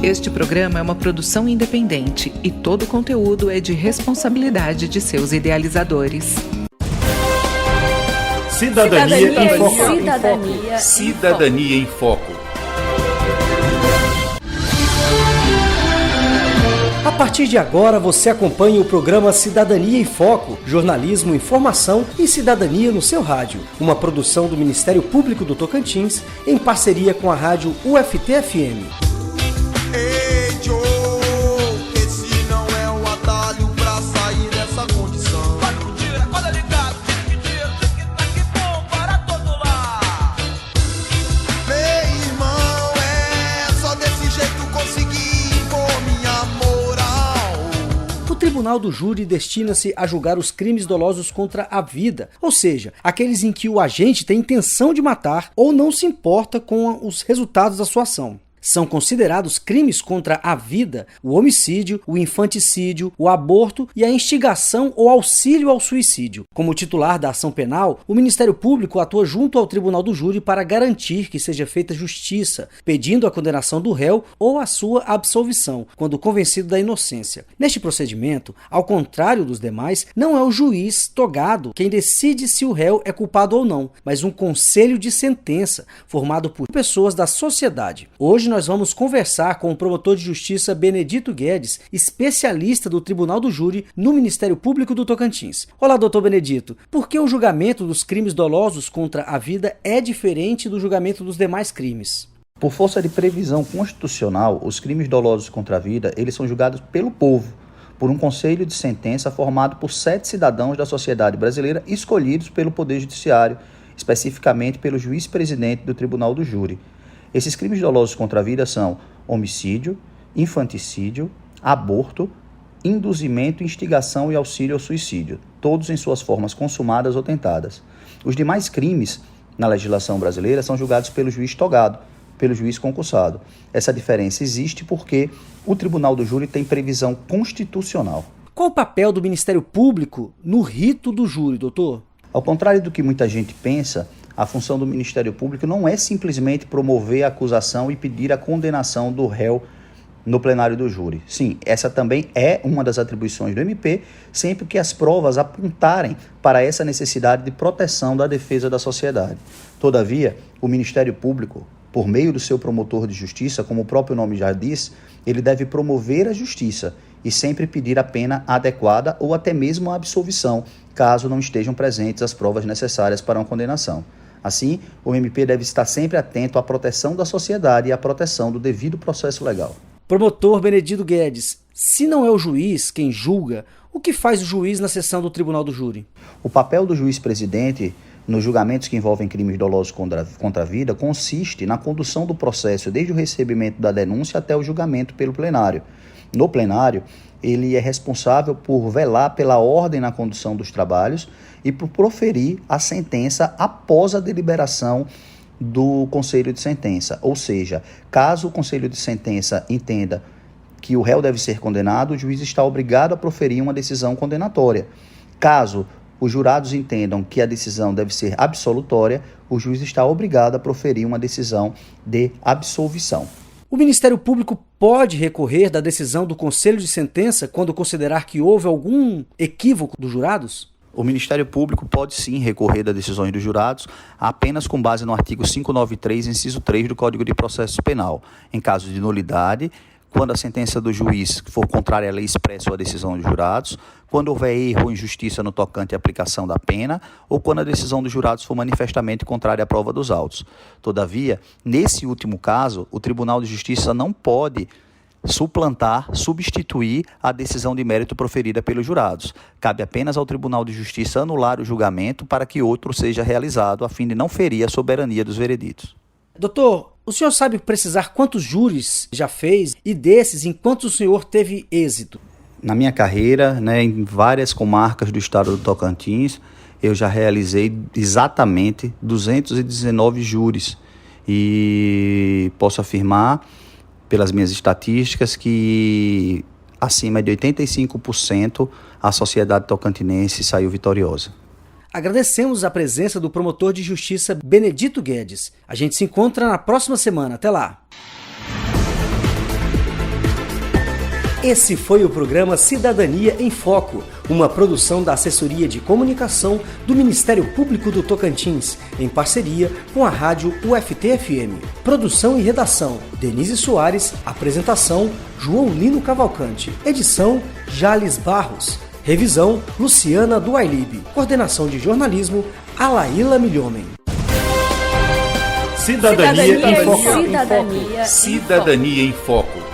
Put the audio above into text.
Este programa é uma produção independente e todo o conteúdo é de responsabilidade de seus idealizadores. Cidadania em Foco. Cidadania em Foco. A partir de agora você acompanha o programa Cidadania em Foco, jornalismo, informação e cidadania no seu rádio. Uma produção do Ministério Público do Tocantins em parceria com a rádio UFT-FM. O Tribunal do Júri destina-se a julgar os crimes dolosos contra a vida, ou seja, aqueles em que o agente tem intenção de matar ou não se importa com os resultados da sua ação. São considerados crimes contra a vida o homicídio, o infanticídio, o aborto e a instigação ou auxílio ao suicídio. Como titular da ação penal, o Ministério Público atua junto ao Tribunal do Júri para garantir que seja feita justiça, pedindo a condenação do réu ou a sua absolvição, quando convencido da inocência. Neste procedimento, ao contrário dos demais, não é o juiz togado quem decide se o réu é culpado ou não, mas um conselho de sentença formado por pessoas da sociedade. Hoje nós vamos conversar com o promotor de justiça Benedito Guedes, especialista do Tribunal do Júri no Ministério Público do Tocantins. Olá, doutor Benedito. Por que o julgamento dos crimes dolosos contra a vida é diferente do julgamento dos demais crimes? Por força de previsão constitucional, os crimes dolosos contra a vida, eles são julgados pelo povo, por um conselho de sentença formado por 7 cidadãos da sociedade brasileira escolhidos pelo Poder Judiciário, especificamente pelo juiz-presidente do Tribunal do Júri. Esses crimes dolosos contra a vida são homicídio, infanticídio, aborto, induzimento, instigação e auxílio ao suicídio, todos em suas formas consumadas ou tentadas. Os demais crimes na legislação brasileira são julgados pelo juiz togado, pelo juiz concursado. Essa diferença existe porque o Tribunal do Júri tem previsão constitucional. Qual o papel do Ministério Público no rito do júri, doutor? Ao contrário do que muita gente pensa, a função do Ministério Público não é simplesmente promover a acusação e pedir a condenação do réu no plenário do júri. Sim, essa também é uma das atribuições do MP, sempre que as provas apontarem para essa necessidade de proteção da defesa da sociedade. Todavia, o Ministério Público, por meio do seu promotor de justiça, como o próprio nome já diz, ele deve promover a justiça e sempre pedir a pena adequada ou até mesmo a absolvição, caso não estejam presentes as provas necessárias para uma condenação. Assim, o MP deve estar sempre atento à proteção da sociedade e à proteção do devido processo legal. Promotor Benedito Guedes, se não é o juiz quem julga, o que faz o juiz na sessão do Tribunal do Júri? O papel do juiz-presidente nos julgamentos que envolvem crimes dolosos contra a vida consiste na condução do processo desde o recebimento da denúncia até o julgamento pelo plenário. No plenário, ele é responsável por velar pela ordem na condução dos trabalhos e por proferir a sentença após a deliberação do conselho de sentença. Ou seja, caso o conselho de sentença entenda que o réu deve ser condenado, o juiz está obrigado a proferir uma decisão condenatória. Caso os jurados entendam que a decisão deve ser absolutória, o juiz está obrigado a proferir uma decisão de absolvição. O Ministério Público pode recorrer da decisão do conselho de sentença quando considerar que houve algum equívoco dos jurados? O Ministério Público pode sim recorrer das decisões dos jurados apenas com base no artigo 593, inciso 3 do Código de Processo Penal. Em caso de nulidade, quando a sentença do juiz for contrária à lei expressa ou à decisão dos jurados, quando houver erro ou injustiça no tocante à aplicação da pena, ou quando a decisão dos jurados for manifestamente contrária à prova dos autos. Todavia, nesse último caso, o Tribunal de Justiça não pode substituir a decisão de mérito proferida pelos jurados. Cabe apenas ao Tribunal de Justiça anular o julgamento para que outro seja realizado, a fim de não ferir a soberania dos vereditos. Doutor, o senhor sabe precisar quantos júris já fez e desses, em quantos o senhor teve êxito? Na minha carreira, em várias comarcas do estado do Tocantins, eu já realizei exatamente 219 júris e posso afirmar, pelas minhas estatísticas, que acima de 85% a sociedade tocantinense saiu vitoriosa. Agradecemos a presença do promotor de justiça Benedito Guedes. A gente se encontra na próxima semana. Até lá! Esse foi o programa Cidadania em Foco, uma produção da Assessoria de Comunicação do Ministério Público do Tocantins, em parceria com a rádio UFT-FM. Produção e redação, Denise Soares. Apresentação, João Lino Cavalcante. Edição, Jales Barros. Revisão, Luciana Duailib. Coordenação de jornalismo, Alaíla Milhomem. Cidadania em Foco. Cidadania em Foco. Cidadania em Foco.